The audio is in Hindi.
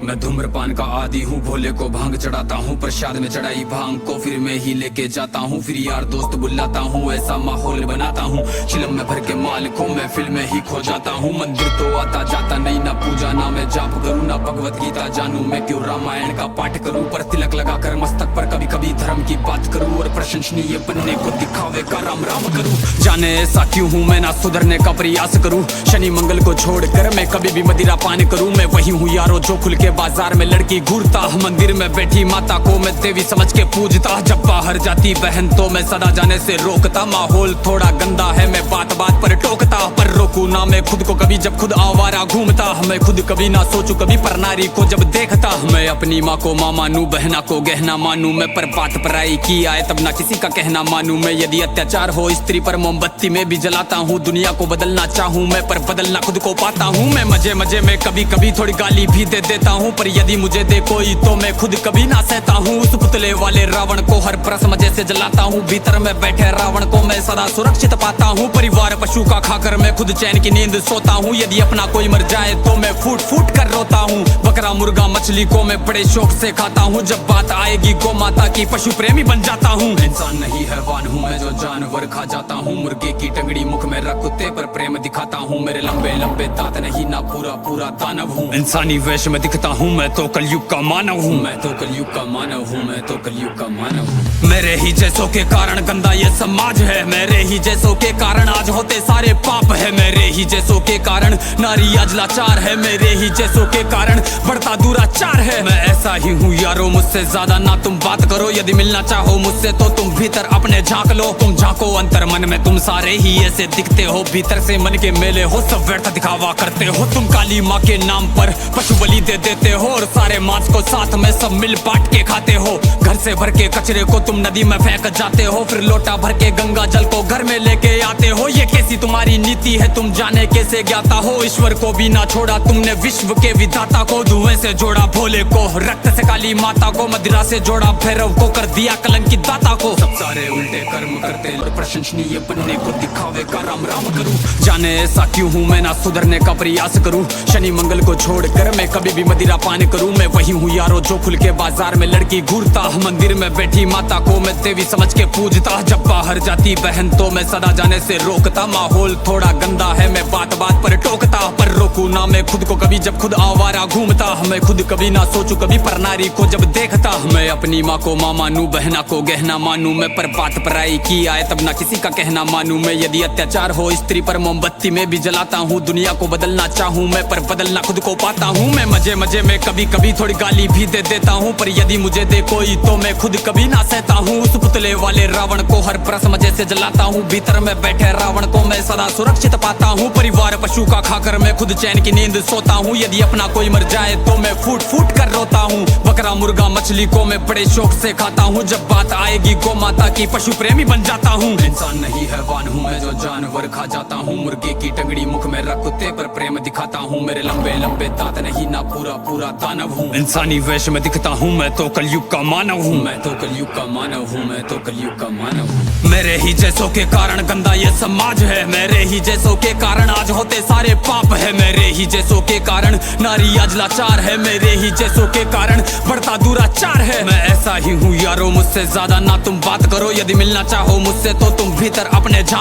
मैं धूम्रपान का आदी हूँ, भोले को भांग चढ़ाता हूँ, प्रसाद में चढ़ाई भांग को फिर मैं ही लेके जाता हूँ, फिर यार दोस्त बुलाता हूँ, ऐसा माहौल बनाता हूँ, चिलम में भर के माल को मैं फिल्म में ही खो जाता हूँ। मंदिर तो आता जाता नहीं, ना पूजा ना मैं जाप करूँ, ना भगवत गीता जानू, मैं क्यों रामायण का पाठ करूँ, पर तिलक लगा कर मस्तक पर कभी कभी धर्म की बात करूँ, और प्रशंसनीय बनने को दिखावे का राम राम करूँ। जाने ऐसा क्यों हूँ मैं, ना सुधरने का प्रयास करूँ, शनि मंगल को छोड़कर मैं कभी भी मदिरा पान करूँ। मैं वही हूँ यारो जो खुल के बाजार में लड़की घूरता, मंदिर में बैठी माता को मैं देवी समझ के पूजता, जब बाहर जाती बहन तो मैं सदा जाने से रोकता। माहौल थोड़ा गंदा है, मैं बात बात पर टोकता, पर रोकू ना मैं खुद को कभी जब खुद आवारा घूमता। मैं खुद कभी ना सोचू कभी पर नारी को जब देखता, मैं अपनी माँ को माँ मानू, बहना को गहना मानू, मैं पर बात पराई की आए तब ना किसी का कहना मानू। मैं यदि अत्याचार हो स्त्री पर मोमबत्ती में भी जलाता हूँ, दुनिया को बदलना चाहूँ मैं पर बदलना खुद को पाता हूँ। मैं मजे मजे में कभी कभी थोड़ी गाली भी दे देता हूँ, पर यदि मुझे दे कोई तो मैं खुद कभी ना सहता हूँ। उस पुतले वाले रावण को हर परस मजे से जलाता हूँ, भीतर में बैठे रावण को मैं सदा सुरक्षित पाता हूँ। परिवार पशु का खाकर मैं खुद चैन की नींद सोता हूँ, यदि अपना कोई मर जाए तो मैं फूट फूट कर रोता हूँ। बकरा मुर्गा मछली को मैं बड़े शौक से खाता हूँ, जब बात आएगी गौ माता की पशु प्रेमी बन जाता हूँ। इंसान नहीं हैवान हूँ मैं जो जानवर खा जाता हूँ, मुर्गे की टंगड़ी मुख में रख कुत्ते पर प्रेम दिखाता हूँ, मेरे लंबे लंबे दांत नहीं ना पूरा पूरा दानव हूँ। इंसानी वेश में दिखता हूँ मैं तो कलयुग का मानव हूँ, मैं तो कलयुग का मानव हूँ, मैं तो कलयुग का मानव हूँ। मेरे ही जैसों के कारण गंदा ये समाज है, मेरे ही जैसों के कारण आज होते सारे पाप है, मेरे ही जैसों के कारण नारी आज लाचार है, मेरे ही जैसों के कारण बढ़ता दुराचार है। मैं ऐसा ही हूँ यारो, मुझसे ज्यादा ना तुम बात करो, यदि मिलना चाहो मुझसे तो तुम भीतर अपने झांक लो। तुम झांको अंतर मन में, तुम सारे ही ऐसे दिखते हो, भीतर से मन के मेले हो, सब व्यर्थ दिखावा करते हो। तुम काली माँ के नाम पर पशु बलि दे देते हो, और सारे मांस को साथ में सब मिल बांट के खाते हो। घर से भर के कचरे को तुम नदी में फेंक जाते हो, फिर लोटा भर के गंगा जल को घर में लेके आते हो। ये कैसी तुम्हारी नीति है तुम जाने कैसे ज्ञाता हो, ईश्वर को भी ना छोड़ा तुमने विश्व के विधाता को, धुएं से जोड़ा भोले को, रक्त से काली माता को, मदिरा से जोड़ा भैरव को, कर दिया कलंकित दाता को। सब सारे उल्टे कर्म करते और प्रशंसनीय बनने को दिखावे का राम राम करूं। जाने ऐसा क्यों हूँ मैं, ना सुधरने का प्रयास करूं, शनि मंगल को छोड़कर मैं कभी भी मदिरा पान करूं। मैं वही हूँ यारो जो खुल के बाजार में लड़की घूरता, मंदिर में बैठी माता को मैं देवी समझ के पूजता, जब बाहर जाती बहन तो मैं सदा जाने से रोकता। माहौल थोड़ा गंदा है, मैं बात बात पर टोकता, पर रोकू ना मैं खुद को कभी जब खुद आवारा घूमता। मैं खुद कभी ना सोचू कभी पर नारी को जब देखता, मैं अपनी माँ को माँ मानू, बहना को गहना मानू, मैं पर बात पराई की आए तब ना किसी का कहना मानू। मैं यदि अत्याचार हो स्त्री पर मोमबत्ती में भी जलाता हूँ, दुनिया को बदलना चाहूँ मैं पर बदलना खुद को पाता हूँ। मैं मजे मजे में कभी कभी थोड़ी गाली भी दे देता हूँ, पर यदि मुझे दे कोई तो मैं खुद कभी ना सहता हूँ। उस पुतले वाले रावण को हर परस मजे से जलाता हूँ, भीतर में बैठे रावण को मैं सदा सुरक्षित पाता हूँ। परिवार पशु का खाकर मैं खुद चैन की नींद सोता हूँ, यदि अपना कोई मर जाए तो मैं फूट फूट कर रोता हूँ। बकरा मुर्गा मछली को मैं बड़े शौक से खाता हूँ, जब बात आएगी गौ माता की पशु प्रेमी बन जाता हूँ। इंसान नहीं हैवान हूँ मैं जो जानवर खा जाता हूँ, मुर्गे की टंगड़ी मुख में रख कुत्ते पर प्रेम दिखाता हूँ, मेरे लंबे लंबे दांत नहीं ना पूरा पूरा दानव हूँ। इंसानी वेश में दिखता हूँ मैं तो कलयुग का मानव हूँ, मैं तो कलयुग का मानव हूँ, मैं तो कलयुग का मानव हूँ। मेरे ही जैसों के कारण गंदा ये समाज है, मेरे ही जैसों के कारण आज होते सारे पाप है, मेरे ही जैसों के कारण नारी आज लाचार है, मेरे ही जैसों के कारण बढ़ता दुराचार है। मैं ऐसा ही हूँ यारो, मुझसे ज्यादा ना तुम बात करो, यदि मिलना चाहो मुझसे तो तुम भीतर अपने झांक